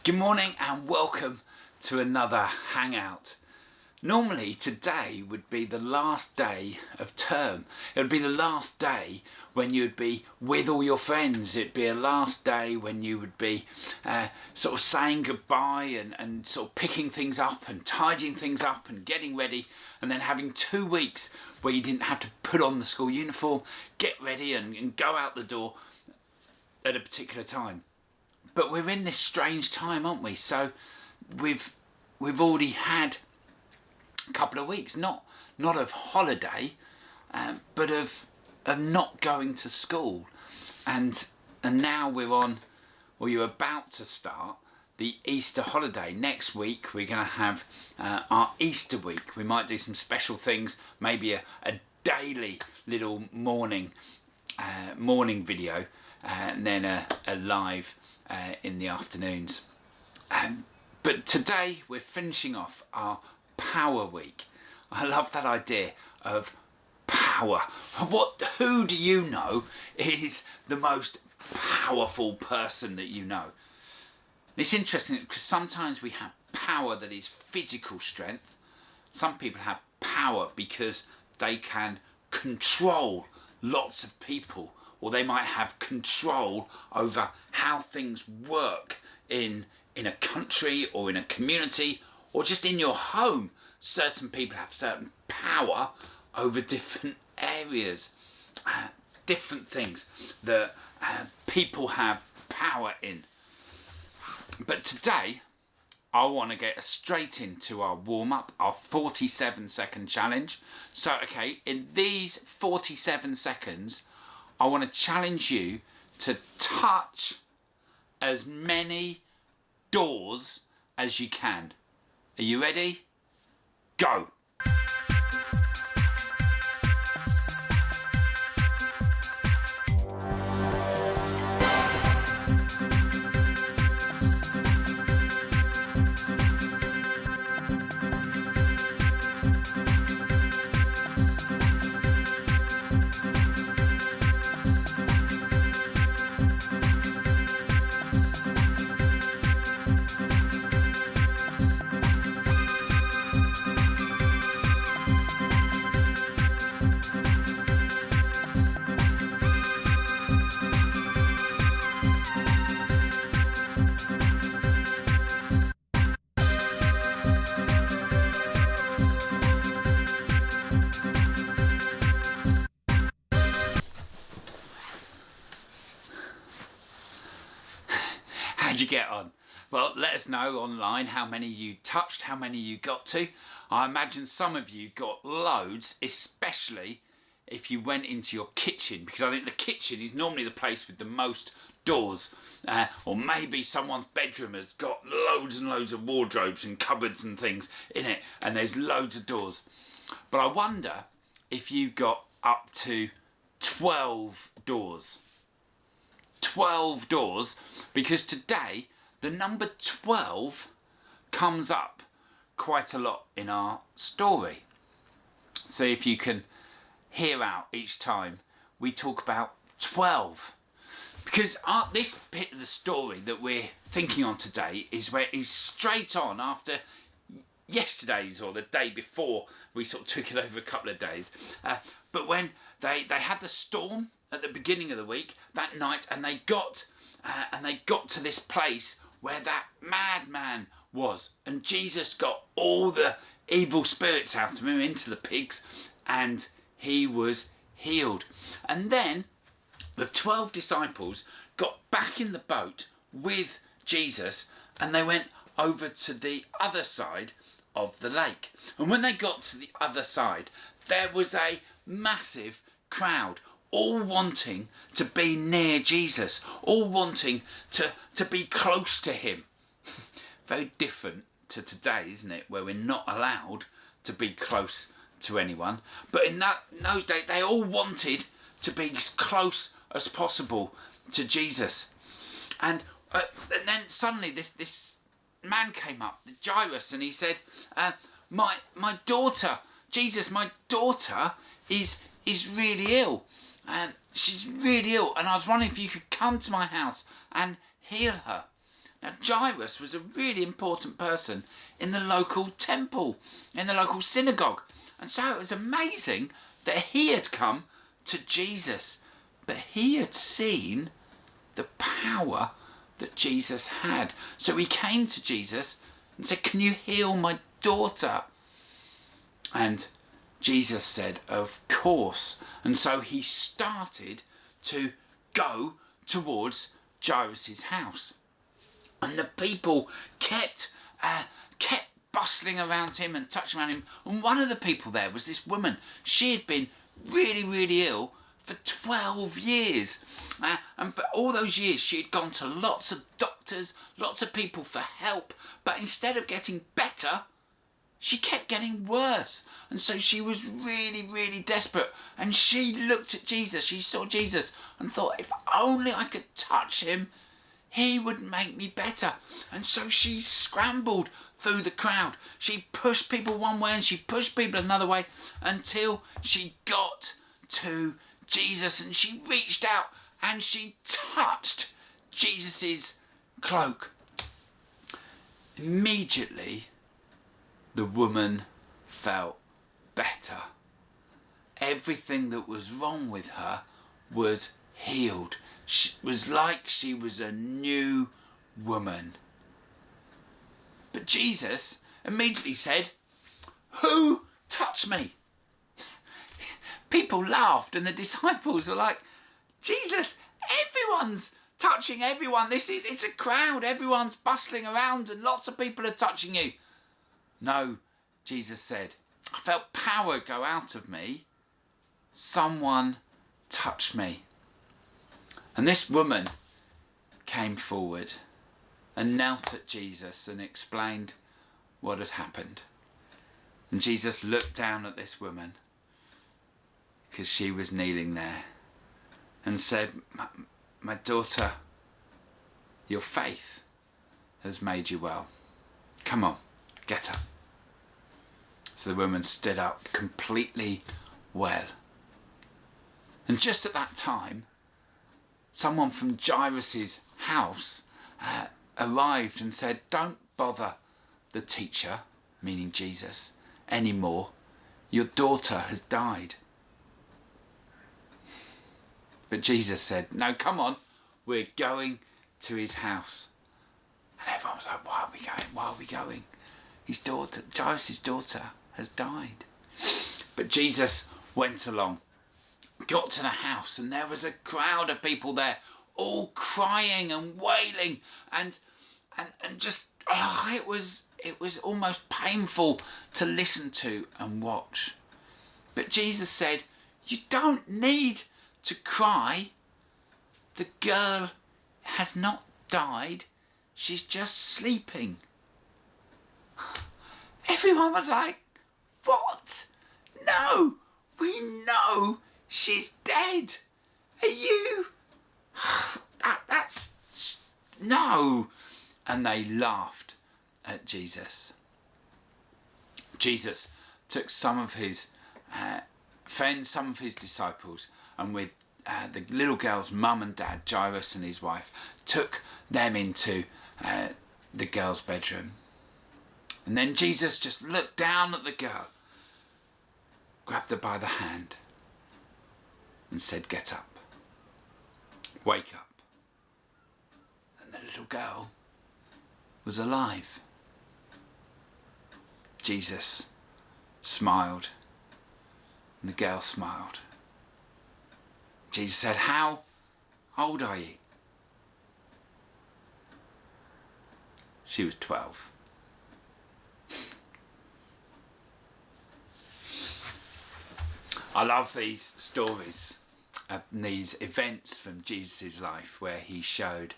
Good morning and welcome to another Hangout. Normally today would be the last day of term. It would be the last day when you would be with all your friends. It'd be a last day when you would be sort of saying goodbye and sort of picking things up and tidying things up and getting ready, and then having 2 weeks where you didn't have to put on the school uniform, get ready and go out the door at a particular time. But we're in this strange time, aren't we? So we've already had a couple of weeks, not of holiday, but of not going to school, and now we're on, or you're about to start the Easter holiday. Next week we're going to have our Easter week. We might do some special things, maybe a daily little morning video, and then a live in the afternoons. But today we're finishing off our Power Week. I love that idea of power. Who do you know is the most powerful person that you know? It's interesting because sometimes we have power that is physical strength. Some people have power because they can control lots of people, or they might have control over how things work in a country or in a community or just in your home. Certain people have certain power over different areas, different things that people have power in. But today I want to get straight into our warm-up, our 47-second challenge. So okay, in these 47 seconds I want to challenge you to touch as many doors as you can. Are you ready? Go! How'd you get on? Well, let us know online how many you touched, how many you got to. I imagine some of you got loads, especially if you went into your kitchen, because I think the kitchen is normally the place with the most doors, or maybe someone's bedroom has got loads and loads of wardrobes and cupboards and things in it, and there's loads of doors. But I wonder if you got up to 12 doors. 12 doors, because today the number 12 comes up quite a lot in our story. So if you can hear out each time we talk about 12, because this bit of the story that we're thinking on today is where it's straight on after yesterday's, or the day before we sort of took it over a couple of days, but when they had the storm at the beginning of the week that night, and they got to this place where that madman was, and Jesus got all the evil spirits out of him into the pigs, and he was healed. And then the 12 disciples got back in the boat with Jesus, and they went over to the other side of the lake. And when they got to the other side, there was a massive crowd, all wanting to be near Jesus, all wanting to be close to him. Very different to today, isn't it, where we're not allowed to be close to anyone. But in those days, they all wanted to be as close as possible to Jesus. And then suddenly this man came up, Jairus, and he said, my daughter, Jesus, my daughter is really ill. She's really ill, and I was wondering if you could come to my house and heal her. Now, Jairus was a really important person in the local temple, in the local synagogue. And so it was amazing that he had come to Jesus. But he had seen the power that Jesus had. So he came to Jesus and said, "Can you heal my daughter?" And Jesus said, "Of course." And so he started to go towards Jairus' house. And the people kept bustling around him and touching around him. And one of the people there was this woman. She had been really, really ill for 12 years. And for all those years, she had gone to lots of doctors, lots of people for help. But instead of getting better, she kept getting worse. And so she was really, really desperate. And she looked at Jesus. She saw Jesus and thought, if only I could touch him, he would make me better. And so she scrambled through the crowd. She pushed people one way and she pushed people another way until she got to Jesus, and she reached out and she touched Jesus's cloak. Immediately, the woman felt better. Everything that was wrong with her was healed. It was like she was a new woman. But Jesus immediately said, "Who touched me?" People laughed and the disciples were like, "Jesus, everyone's touching everyone. It's a crowd. Everyone's bustling around and lots of people are touching you." "No," Jesus said, "I felt power go out of me. Someone touched me." And this woman came forward and knelt at Jesus and explained what had happened. And Jesus looked down at this woman, because she was kneeling there, and said, my daughter, your faith has made you well. Come on, get up." So the woman stood up completely well. And just at that time, someone from Jairus' house arrived and said, "Don't bother the teacher," meaning Jesus, "anymore. Your daughter has died." But Jesus said, "No, come on, we're going to his house." And everyone was like, "Why are we going? Why are we going? His daughter, Jairus' daughter, has died." But Jesus went along, got to the house, and there was a crowd of people there, all crying and wailing, and just it was almost painful to listen to and watch. But Jesus said, "You don't need to cry. The girl has not died. She's just sleeping." Everyone was like, "What? No, we know she's dead. Are you? That's no." And they laughed at Jesus. Jesus took some of his friends, some of his disciples, and with the little girl's mum and dad, Jairus and his wife, took them into the girl's bedroom. And then Jesus just looked down at the girl, grabbed her by the hand, and said, "Get up. Wake up." And the little girl was alive. Jesus smiled, and the girl smiled. Jesus said, "How old are you?" She was 12. I love these stories, these events from Jesus' life where he showed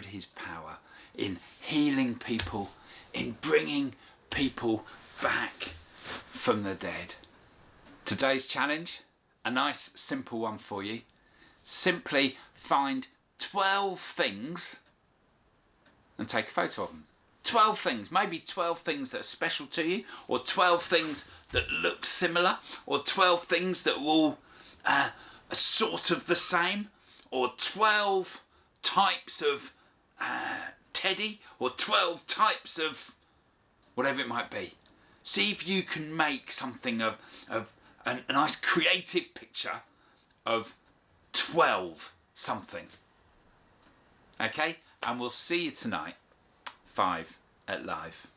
his power in healing people, in bringing people back from the dead. Today's challenge, a nice simple one for you. Simply find 12 things and take a photo of them. 12 things, maybe 12 things that are special to you, or 12 things that look similar, or 12 things that are all sort of the same, or 12 types of teddy or 12 types of whatever it might be. See if you can make something of a nice creative picture of 12 something. Okay, and we'll see you tonight, 5 at Live.